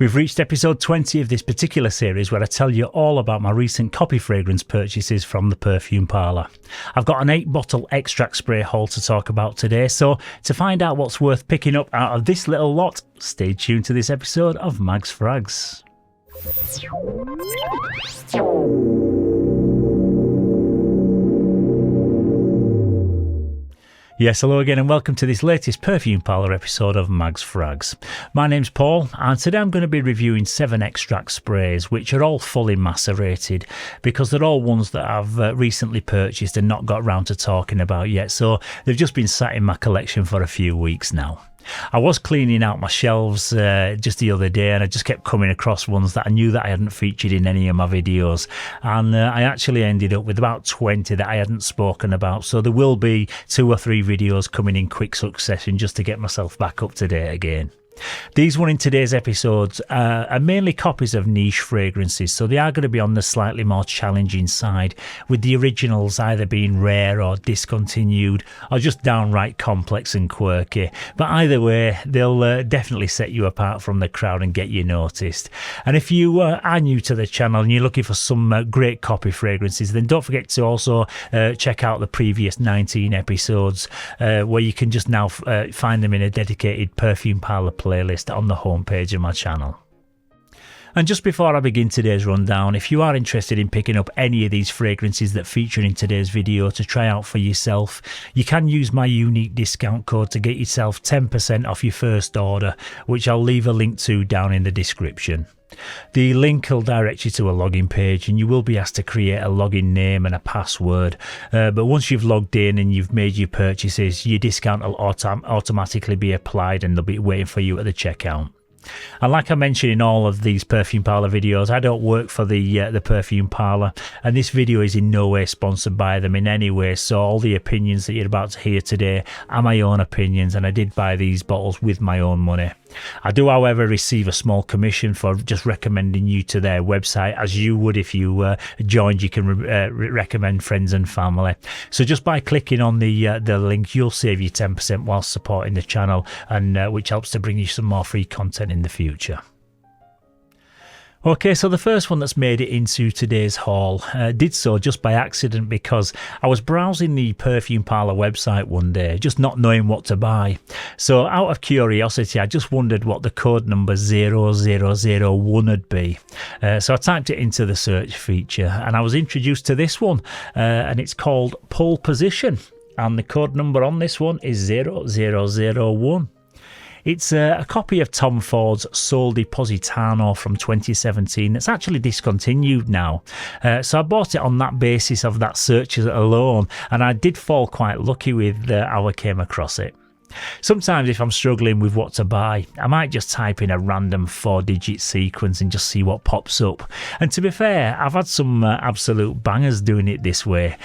We've reached episode 20 of this particular series where I tell you all about my recent copy fragrance purchases from the Perfume Parlour. I've got an 8-bottle extract spray haul to talk about today, so to find out what's worth picking up out of this little lot, stay tuned to this episode of Mags Frags. Yes, hello again and welcome to this latest Perfume Parlour episode of Mags Frags. My name's Paul and today I'm going to be reviewing 7 extract sprays which are all fully macerated because they're all ones that I've recently purchased and not got around to talking about yet, so they've just been sat in my collection for a few weeks now. I was cleaning out my shelves just the other day and I just kept coming across ones that I knew that I hadn't featured in any of my videos, and I actually ended up with about 20 that I hadn't spoken about, so there will be 2 or 3 videos coming in quick succession just to get myself back up to date again. These one in today's episodes are mainly copies of niche fragrances, so they are going to be on the slightly more challenging side, with the originals either being rare or discontinued or just downright complex and quirky, but either way they'll definitely set you apart from the crowd and get you noticed. And if you are new to the channel and you're looking for some great copy fragrances, then don't forget to also check out the previous 19 episodes where you can just now find them in a dedicated Perfume Parlour playlist on the homepage of my channel. And just before I begin today's rundown, if you are interested in picking up any of these fragrances that feature in today's video to try out for yourself, you can use my unique discount code to get yourself 10% off your first order, which I'll leave a link to down in the description. The link will direct you to a login page and you will be asked to create a login name and a password, but once you've logged in and you've made your purchases, your discount will automatically be applied and they'll be waiting for you at the checkout. And like I mentioned in all of these Perfume Parlour videos, I don't work for the Perfume Parlour, and this video is in no way sponsored by them in any way, so all the opinions that you're about to hear today are my own opinions, and I did buy these bottles with my own money. I do, however, receive a small commission for just recommending you to their website, as you would if you joined. You can recommend friends and family. So just by clicking on the link, you'll save you 10% whilst supporting the channel, and which helps to bring you some more free content in the future. Okay, so the first one that's made it into today's haul did so just by accident because I was browsing the Perfume Parlour website one day, just not knowing what to buy. So out of curiosity, I just wondered what the code number 0001 would be. So I typed it into the search feature and I was introduced to this one, and it's called Pole Position, and the code number on this one is 0001. It's a copy of Tom Ford's Sol di Positano from 2017 that's actually discontinued now. So I bought it on that basis of that search alone, and I did fall quite lucky with how I came across it. Sometimes if I'm struggling with what to buy, I might just type in a random 4-digit sequence and just see what pops up. And to be fair, I've had some absolute bangers doing it this way,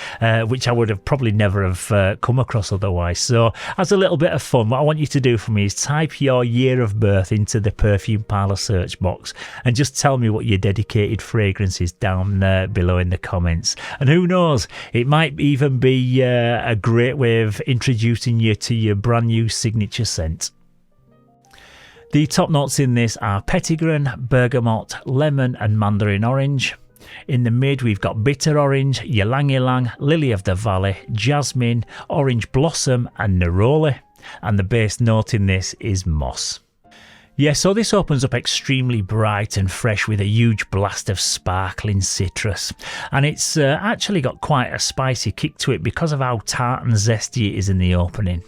which I would have probably never have come across otherwise. So as a little bit of fun, what I want you to do for me is type your year of birth into the Perfume Parlour search box and just tell me what your dedicated fragrance is down below in the comments. And who knows, it might even be a great way of introducing you to your brand new signature scent. The top notes in this are petitgrain, bergamot, lemon and mandarin orange. In the mid we've got bitter orange, ylang ylang, lily of the valley, jasmine, orange blossom and neroli, and the base note in this is moss. Yeah, so this opens up extremely bright and fresh with a huge blast of sparkling citrus, and it's actually got quite a spicy kick to it because of how tart and zesty it is in the opening.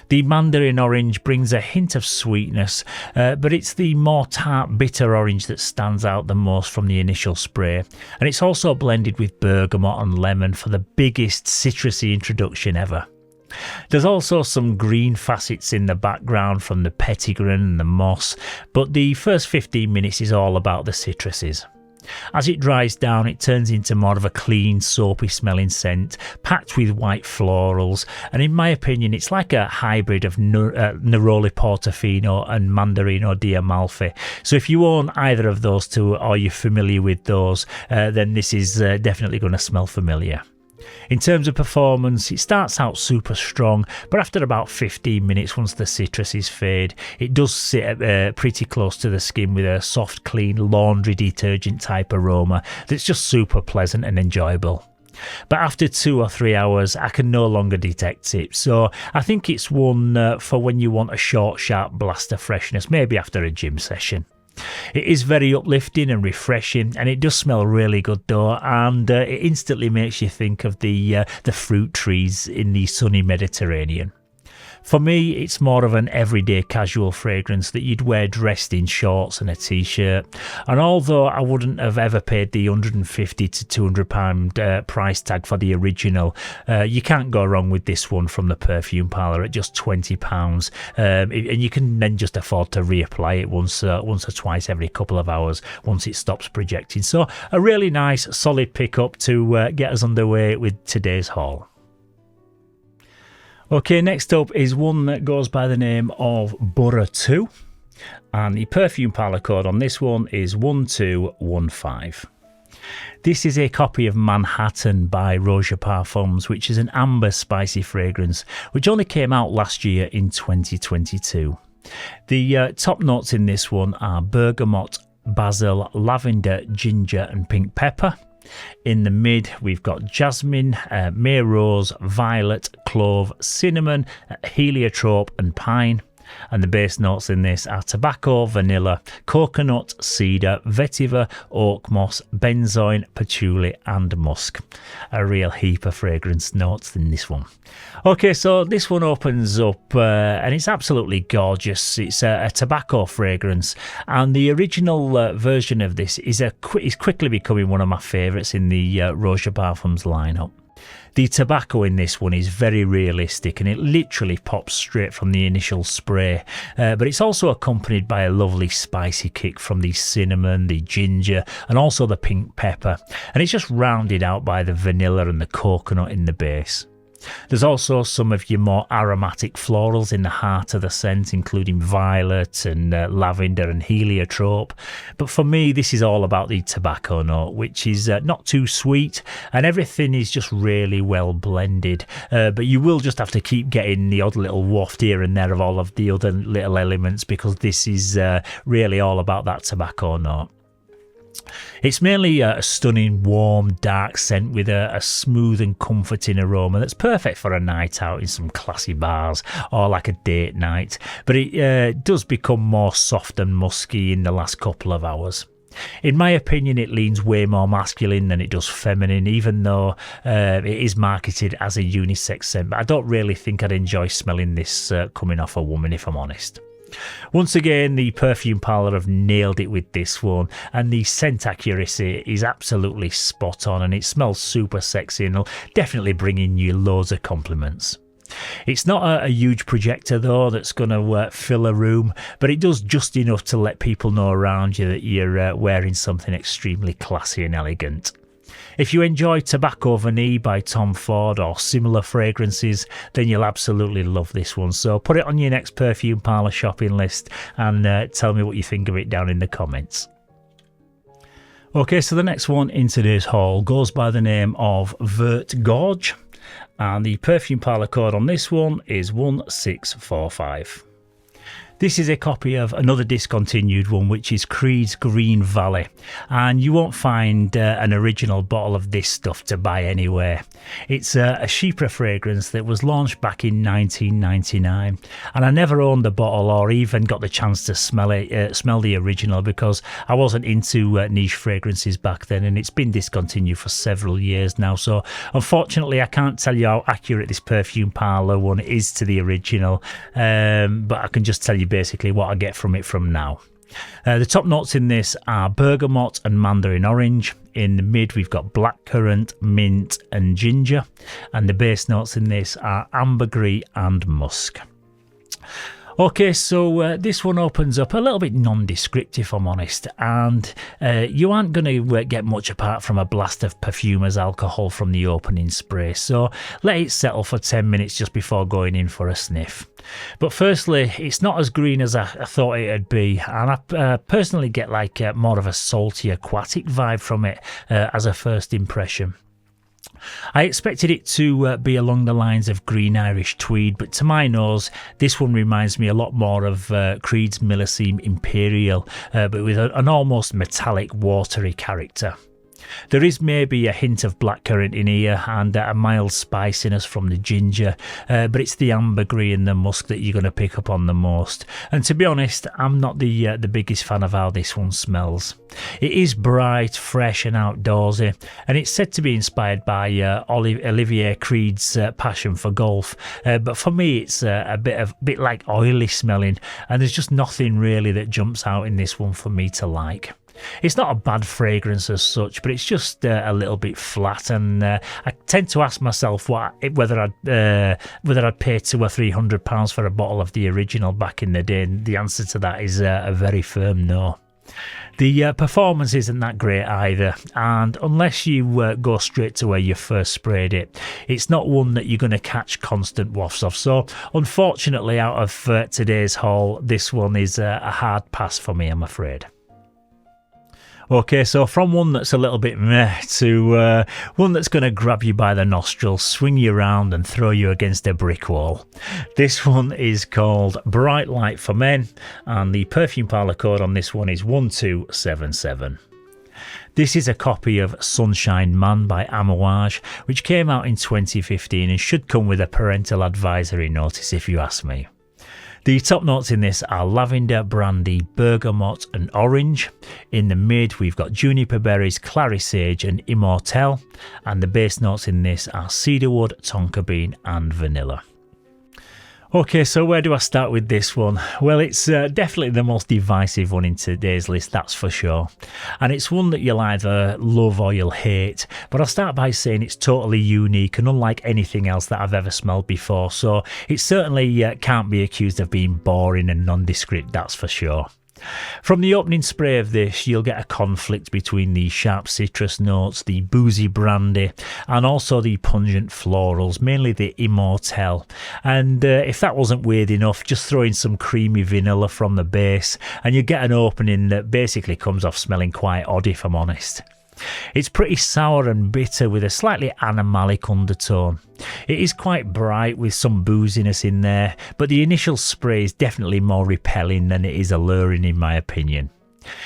The mandarin orange brings a hint of sweetness, but it's the more tart bitter orange that stands out the most from the initial spray, and it's also blended with bergamot and lemon for the biggest citrusy introduction ever. There's also some green facets in the background from the petitgrain and the moss, but the first 15 minutes is all about the citruses. As it dries down, it turns into more of a clean, soapy smelling scent, packed with white florals, and in my opinion it's like a hybrid of Neroli Portofino and Mandarino di Amalfi. So if you own either of those two or you're familiar with those, then this is definitely going to smell familiar. In terms of performance, it starts out super strong, but after about 15 minutes, once the citruses fade, it does sit pretty close to the skin with a soft, clean, laundry detergent type aroma that's just super pleasant and enjoyable. But after 2 or 3 hours, I can no longer detect it, so I think it's one for when you want a short, sharp blast of freshness, maybe after a gym session. It is very uplifting and refreshing, and it does smell really good though, and it instantly makes you think of the fruit trees in the sunny Mediterranean. For me, it's more of an everyday casual fragrance that you'd wear dressed in shorts and a t-shirt. And although I wouldn't have ever paid the £150 to £200 price tag for the original, you can't go wrong with this one from the Perfume Parlour at just £20. And you can then just afford to reapply it once or twice every couple of hours once it stops projecting. So a really nice, solid pickup to get us underway with today's haul. Okay, next up is one that goes by the name of Borough II, and the Perfume Parlour code on this one is 1215. This is a copy of Manhattan by Parfums, which is an amber spicy fragrance which only came out last year in 2022. The top notes in this one are bergamot, basil, lavender, ginger and pink pepper. In the mid, we've got jasmine, May rose, violet, clove, cinnamon, heliotrope and pine. And the base notes in this are tobacco, vanilla, coconut, cedar, vetiver, oak moss, benzoin, patchouli and musk. A real heap of fragrance notes in this one. Okay, so this one opens up and it's absolutely gorgeous. It's a tobacco fragrance, and the original version of this is quickly becoming one of my favourites in the Parfums lineup. The tobacco in this one is very realistic, and it literally pops straight from the initial spray, but it's also accompanied by a lovely spicy kick from the cinnamon, the ginger and also the pink pepper, and it's just rounded out by the vanilla and the coconut in the base. There's also some of your more aromatic florals in the heart of the scent, including violet and lavender and heliotrope. But for me, this is all about the tobacco note, which is not too sweet, and everything is just really well blended. But you will just have to keep getting the odd little waft here and there of all of the other little elements, because this is really all about that tobacco note. It's mainly a stunning, warm, dark scent with a smooth and comforting aroma that's perfect for a night out in some classy bars or like a date night, but it does become more soft and musky in the last couple of hours. In my opinion, it leans way more masculine than it does feminine, even though it is marketed as a unisex scent, but I don't really think I'd enjoy smelling this coming off a woman, if I'm honest. Once again, the Perfume Parlour have nailed it with this one, and the scent accuracy is absolutely spot on, and it smells super sexy and will definitely bring in you loads of compliments. It's not a huge projector though that's going to fill a room, but it does just enough to let people know around you that you're wearing something extremely classy and elegant. If you enjoy Tobacco Vanille by Tom Ford or similar fragrances, then you'll absolutely love this one. So put it on your next Perfume Parlour shopping list and tell me what you think of it down in the comments. Okay, so the next one in today's haul goes by the name of Vert Gorge, and the Perfume Parlour code on this one is 1645. This is a copy of another discontinued one, which is Creed's Green Valley, and you won't find an original bottle of this stuff to buy anywhere. It's a Chypre fragrance that was launched back in 1999, and I never owned the bottle or even got the chance to smell the original, because I wasn't into niche fragrances back then, and it's been discontinued for several years now. So unfortunately, I can't tell you how accurate this Perfume Parlour one is to the original, but I can just tell you basically what I get from it from now. The top notes in this are bergamot and mandarin orange. In the mid, we've got blackcurrant, mint and ginger, and the base notes in this are ambergris and musk. Okay, so this one opens up a little bit nondescript, if I'm honest, and you aren't going to get much apart from a blast of perfumer's alcohol from the opening spray, so let it settle for 10 minutes just before going in for a sniff. But firstly, it's not as green as I thought it'd be, and I personally get like more of a salty aquatic vibe from it as a first impression. I expected it to be along the lines of Green Irish Tweed, but to my nose, this one reminds me a lot more of Creed's Millesime Imperial, but with an almost metallic, watery character. There is maybe a hint of blackcurrant in here and a mild spiciness from the ginger, but it's the ambergris and the musk that you're going to pick up on the most. And to be honest, I'm not the biggest fan of how this one smells. It is bright, fresh and outdoorsy, and it's said to be inspired by Olivier Creed's passion for golf, but for me it's a bit like oily smelling, and there's just nothing really that jumps out in this one for me to like. It's not a bad fragrance as such, but it's just a little bit flat, and I tend to ask myself whether I'd pay £200 or £300 for a bottle of the original back in the day, and the answer to that is a very firm no. The performance isn't that great either, and unless you go straight to where you first sprayed it, it's not one that you're going to catch constant wafts of. So unfortunately, out of today's haul, this one is a hard pass for me, I'm afraid. Okay, so from one that's a little bit meh to one that's going to grab you by the nostrils, swing you around and throw you against a brick wall. This one is called Bright Light for Men, and the Perfume Parlour code on this one is 1277. This is a copy of Sunshine Man by Amouge, which came out in 2015 and should come with a parental advisory notice if you ask me. The top notes in this are lavender, brandy, bergamot and orange. In the mid we've got juniper berries, clary sage and immortelle, and the base notes in this are cedarwood, tonka bean and vanilla. Okay, so where do I start with this one? Well, it's definitely the most divisive one in today's list, that's for sure. And it's one that you'll either love or you'll hate. But I'll start by saying it's totally unique and unlike anything else that I've ever smelled before. So it certainly can't be accused of being boring and nondescript, that's for sure. From the opening spray of this, you'll get a conflict between the sharp citrus notes, the boozy brandy, and also the pungent florals, mainly the immortelle. And if that wasn't weird enough, just throw in some creamy vanilla from the base, and you get an opening that basically comes off smelling quite odd, if I'm honest. It's pretty sour and bitter with a slightly animalic undertone. It is quite bright with some booziness in there, but the initial spray is definitely more repelling than it is alluring in my opinion.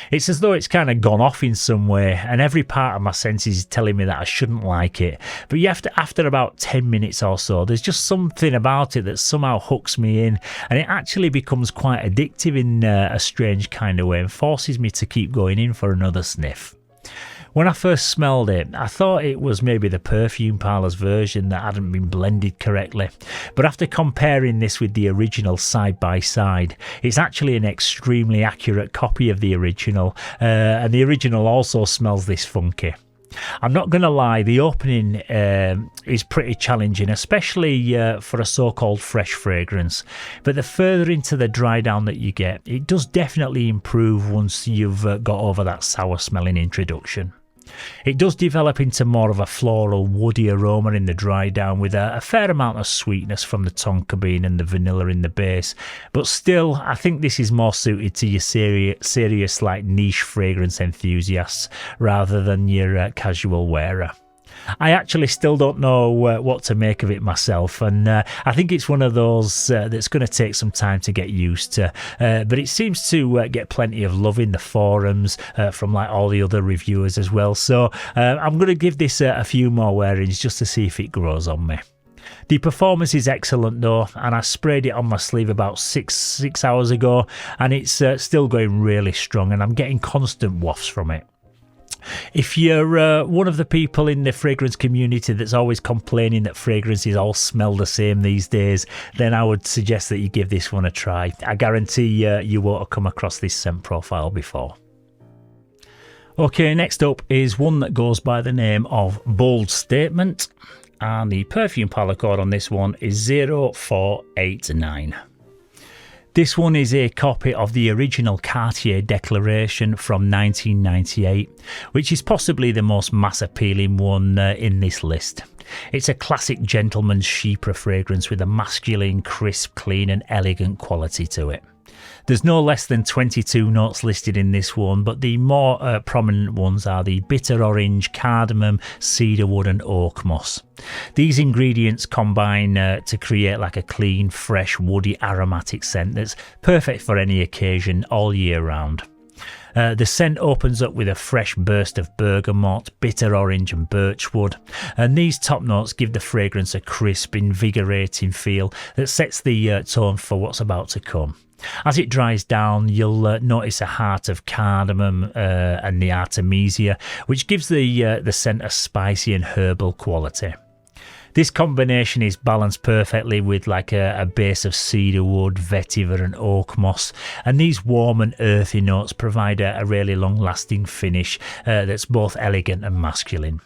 It's as though it's kind of gone off in some way, and every part of my senses is telling me that I shouldn't like it. But after about 10 minutes or so, there's just something about it that somehow hooks me in, and it actually becomes quite addictive in a strange kind of way and forces me to keep going in for another sniff. When I first smelled it, I thought it was maybe the Perfume Parlour's version that hadn't been blended correctly, but after comparing this with the original side by side, it's actually an extremely accurate copy of the original, and the original also smells this funky. I'm not going to lie, the opening is pretty challenging, especially for a so-called fresh fragrance, but the further into the dry down that you get, it does definitely improve once you've got over that sour smelling introduction. It does develop into more of a floral woody aroma in the dry down with a fair amount of sweetness from the tonka bean and the vanilla in the base, but still I think this is more suited to your serious like niche fragrance enthusiasts rather than your casual wearer. I actually still don't know what to make of it myself, and I think it's one of those that's going to take some time to get used to, but it seems to get plenty of love in the forums from like all the other reviewers as well, so I'm going to give this a few more wearings just to see if it grows on me. The performance is excellent though, and I sprayed it on my sleeve about six hours ago, and it's still going really strong, and I'm getting constant wafts from it. If you're one of the people in the fragrance community that's always complaining that fragrances all smell the same these days, then I would suggest that you give this one a try. I guarantee you won't have come across this scent profile before. Okay, next up is one that goes by the name of Bold Statement, and the Perfume Parlour code on this one is 0489. This one is a copy of the original Cartier Declaration from 1998, which is possibly the most mass appealing one in this list. It's a classic gentleman's Chypre fragrance with a masculine, crisp, clean and elegant quality to it. There's no less than 22 notes listed in this one, but the more prominent ones are the bitter orange, cardamom, cedarwood and oak moss. These ingredients combine to create like a clean, fresh, woody, aromatic scent that's perfect for any occasion all year round. The scent opens up with a fresh burst of bergamot, bitter orange and birchwood, and these top notes give the fragrance a crisp, invigorating feel that sets the tone for what's about to come. As it dries down, you'll notice a heart of cardamom and the artemisia, which gives the scent a spicy and herbal quality. This combination is balanced perfectly with like a base of cedarwood, vetiver and oak moss, and these warm and earthy notes provide a really long-lasting finish that's both elegant and masculine.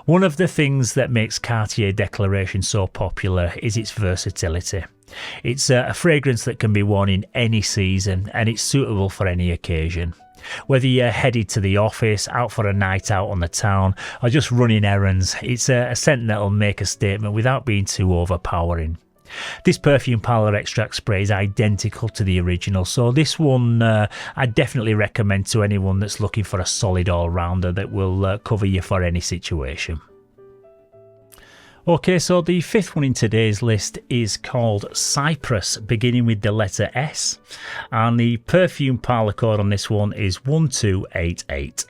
One of the things that makes Cartier Declaration so popular is its versatility. It's a fragrance that can be worn in any season and it's suitable for any occasion. Whether you're headed to the office, out for a night out on the town, or just running errands, it's a scent that'll make a statement without being too overpowering. This Perfume Parlour extract spray is identical to the original, so this one I definitely recommend to anyone that's looking for a solid all-rounder that will cover you for any situation. Okay, so the fifth one in today's list is called Syprus, beginning with the letter S, and the Perfume Parlour code on this one is 1288.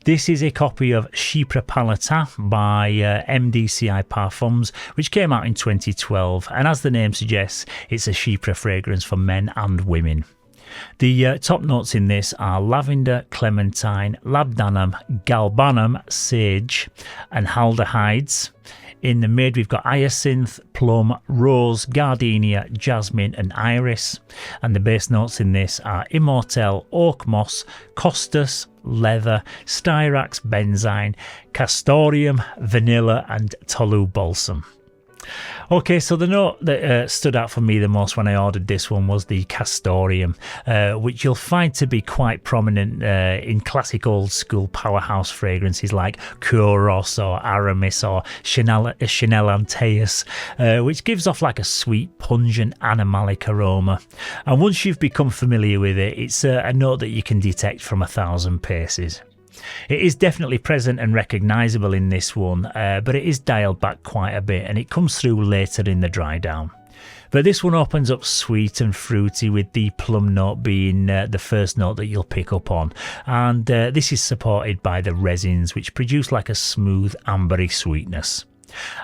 This is a copy of Chypre Palatin by MDCI Parfums, which came out in 2012, and as the name suggests, it's a Chypre fragrance for men and women. The top notes in this are lavender, clementine, labdanum, galbanum, sage and aldehydes. In the mid we've got hyacinth, plum, rose, gardenia, jasmine and iris, and the base notes in this are immortelle, oak moss, costus, leather, styrax, benzyne, castoreum, vanilla and tolu balsam. Okay, so the note that stood out for me the most when I ordered this one was the castoreum, which you'll find to be quite prominent in classic old school powerhouse fragrances like Kuros or Aramis or Chanel Antaeus, which gives off like a sweet, pungent, animalic aroma. And once you've become familiar with it, it's a note that you can detect from 1,000 paces. It is definitely present and recognisable in this one, but it is dialed back quite a bit and it comes through later in the dry down. But this one opens up sweet and fruity, with the plum note being the first note that you'll pick up on, and this is supported by the resins, which produce like a smooth ambery sweetness.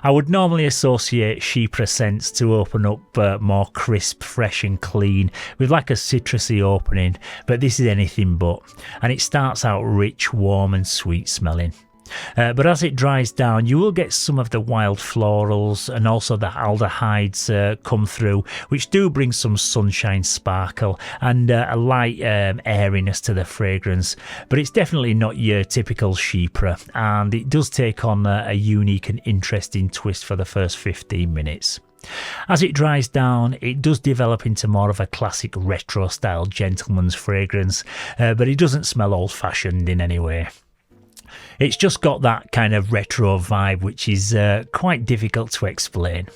I would normally associate Chypre scents to open up more crisp, fresh and clean with like a citrusy opening, but this is anything but, and it starts out rich, warm and sweet smelling. But as it dries down, you will get some of the wild florals and also the aldehydes come through, which do bring some sunshine sparkle and a light airiness to the fragrance. But it's definitely not your typical Chypre, and it does take on a unique and interesting twist for the first 15 minutes. As it dries down, it does develop into more of a classic retro style gentleman's fragrance, but it doesn't smell old-fashioned in any way. It's just got that kind of retro vibe, which is quite difficult to explain.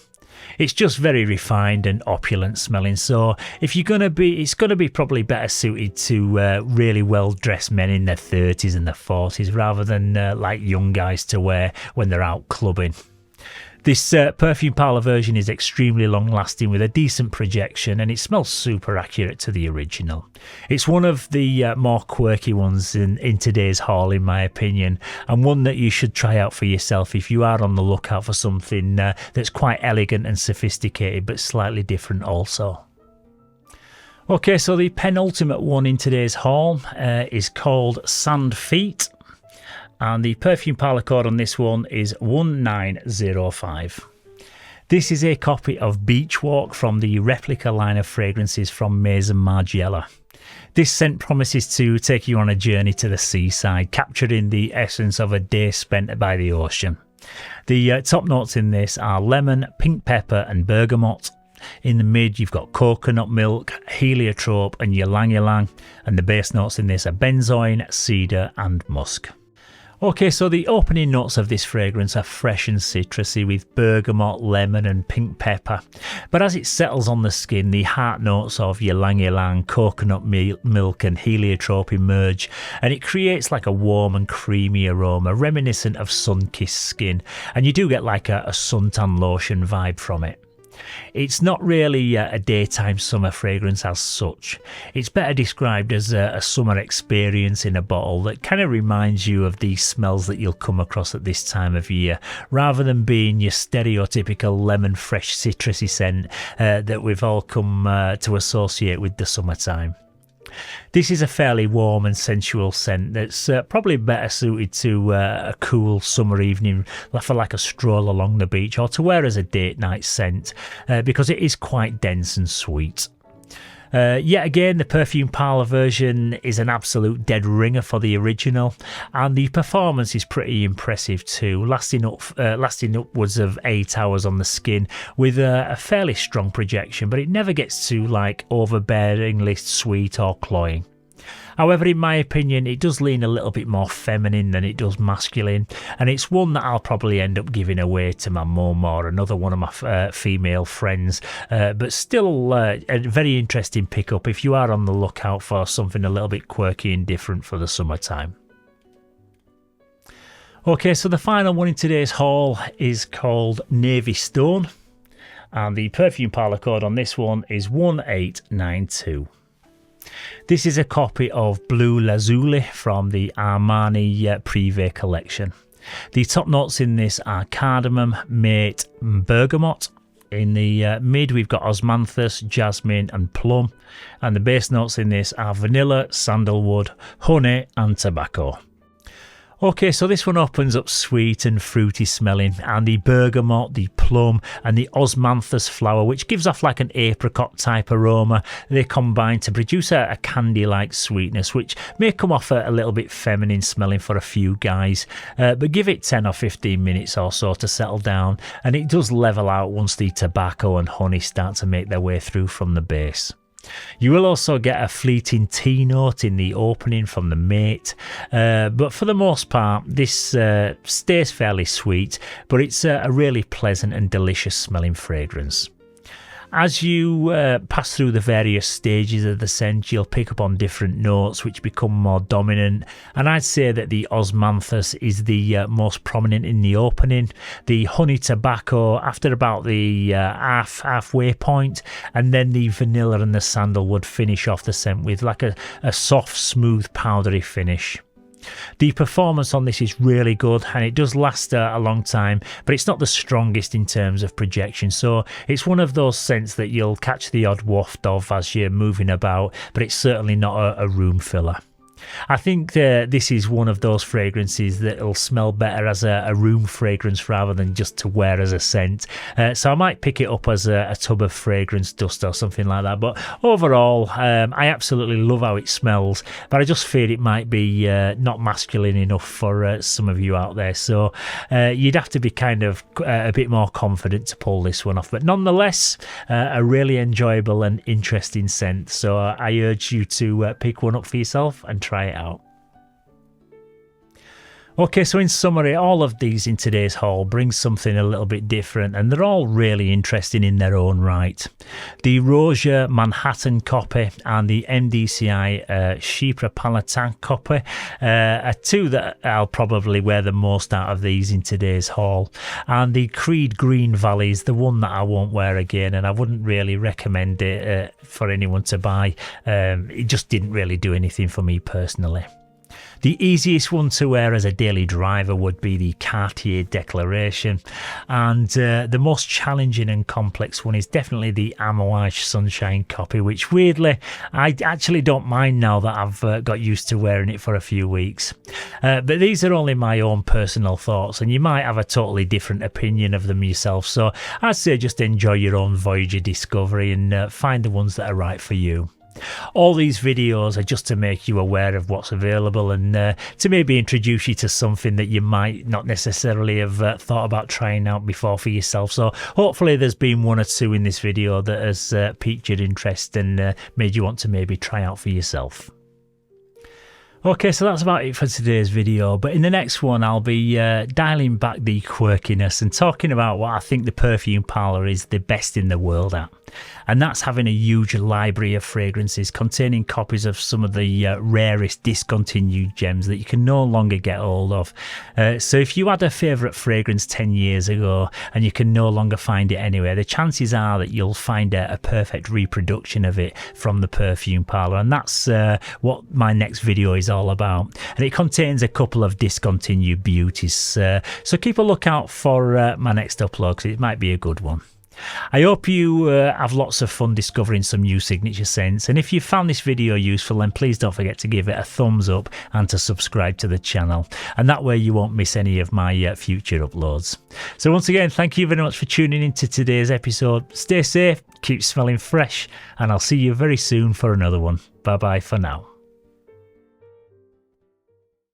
It's just very refined and opulent smelling, so if you're gonna be, it's gonna be probably better suited to really well-dressed men in their 30s and their 40s, rather than like young guys to wear when they're out clubbing. This Perfume Parlour version is extremely long-lasting with a decent projection, and it smells super accurate to the original. It's one of the more quirky ones in today's haul, in my opinion, and one that you should try out for yourself if you are on the lookout for something that's quite elegant and sophisticated, but slightly different also. Okay, so the penultimate one in today's haul is called Sand Feet, and the Perfume Parlour code on this one is 1905. This is a copy of Beach Walk from the replica line of fragrances from Maison Margiela. This scent promises to take you on a journey to the seaside, capturing the essence of a day spent by the ocean. The top notes in this are lemon, pink pepper and bergamot. In the mid you've got coconut milk, heliotrope and ylang ylang, and the base notes in this are benzoin, cedar and musk. Okay, so the opening notes of this fragrance are fresh and citrusy with bergamot, lemon and pink pepper. But as it settles on the skin, the heart notes of ylang ylang, coconut milk and heliotrope emerge, and it creates like a warm and creamy aroma reminiscent of sun-kissed skin, and you do get like a suntan lotion vibe from it. It's not really a daytime summer fragrance as such. It's better described as a summer experience in a bottle that kind of reminds you of the smells that you'll come across at this time of year, rather than being your stereotypical lemon fresh citrusy scent that we've all come to associate with the summertime. This is a fairly warm and sensual scent that's probably better suited to a cool summer evening for like a stroll along the beach, or to wear as a date night scent because it is quite dense and sweet. Yet again, the Perfume Parlour version is an absolute dead ringer for the original, and the performance is pretty impressive too, lasting upwards of 8 hours on the skin with a fairly strong projection, but it never gets too like overbearingly sweet or cloying. However, in my opinion, it does lean a little bit more feminine than it does masculine, and it's one that I'll probably end up giving away to my mum or another one of my female friends, but still a very interesting pickup if you are on the lookout for something a little bit quirky and different for the summertime. Okay, so the final one in today's haul is called Navy Stone, and the Perfume Parlour code on this one is 1892. This is a copy of Blue Lazuli from the Armani Privé collection. The top notes in this are cardamom, mate, and bergamot. In the mid we've got osmanthus, jasmine and plum, and the base notes in this are vanilla, sandalwood, honey and tobacco. Okay, so this one opens up sweet and fruity smelling, and the bergamot, the plum and the osmanthus flower, which gives off like an apricot type aroma, they combine to produce a candy-like sweetness, which may come off a little bit feminine smelling for a few guys, but give it 10 or 15 minutes or so to settle down, and it does level out once the tobacco and honey start to make their way through from the base. You will also get a fleeting tea note in the opening from the mate, but for the most part this stays fairly sweet, but it's a really pleasant and delicious smelling fragrance. As you pass through the various stages of the scent, you'll pick up on different notes which become more dominant, and I'd say that the osmanthus is the most prominent in the opening, the honey tobacco after about the halfway point, and then the vanilla and the sandalwood finish off the scent with like a soft, smooth, powdery finish. The performance on this is really good, and it does last a long time, but it's not the strongest in terms of projection, so it's one of those scents that you'll catch the odd waft of as you're moving about, but it's certainly not a room filler. I think this is one of those fragrances that'll smell better as a room fragrance rather than just to wear as a scent. So I might pick it up as a tub of fragrance dust or something like that. But overall, I absolutely love how it smells, but I just fear it might be not masculine enough for some of you out there. So you'd have to be kind of a bit more confident to pull this one off. But nonetheless, a really enjoyable and interesting scent. So I urge you to pick one up for yourself and try it out. Okay, so in summary, all of these in today's haul bring something a little bit different, and they're all really interesting in their own right. The Roja Manhattan copy and the MDCI Chypre Palatin copy are two that I'll probably wear the most out of these in today's haul. And the Creed Green Valley is the one that I won't wear again, and I wouldn't really recommend it for anyone to buy. It just didn't really do anything for me personally. The easiest one to wear as a daily driver would be the Cartier Declaration, and the most challenging and complex one is definitely the Amouge Sunshine copy, which weirdly I actually don't mind now that I've got used to wearing it for a few weeks. But these are only my own personal thoughts, and you might have a totally different opinion of them yourself, so I'd say just enjoy your own voyage of discovery and find the ones that are right for you. All these videos are just to make you aware of what's available and to maybe introduce you to something that you might not necessarily have thought about trying out before for yourself. So hopefully there's been one or two in this video that has piqued your interest and made you want to maybe try out for yourself. Okay, so that's about it for today's video, but in the next one I'll be dialing back the quirkiness and talking about what I think the Perfume Parlour is the best in the world at. And that's having a huge library of fragrances containing copies of some of the rarest discontinued gems that you can no longer get hold of. So if you had a favourite fragrance 10 years ago and you can no longer find it anywhere, the chances are that you'll find a perfect reproduction of it from the Perfume Parlour, and that's what my next video is all about. And it contains a couple of discontinued beauties, so keep a lookout for my next upload because it might be a good one. I hope you have lots of fun discovering some new signature scents, and if you found this video useful, then please don't forget to give it a thumbs up and to subscribe to the channel, and that way you won't miss any of my future uploads. So once again, thank you very much for tuning into today's episode. Stay safe, keep smelling fresh, and I'll see you very soon for another one. Bye bye for now.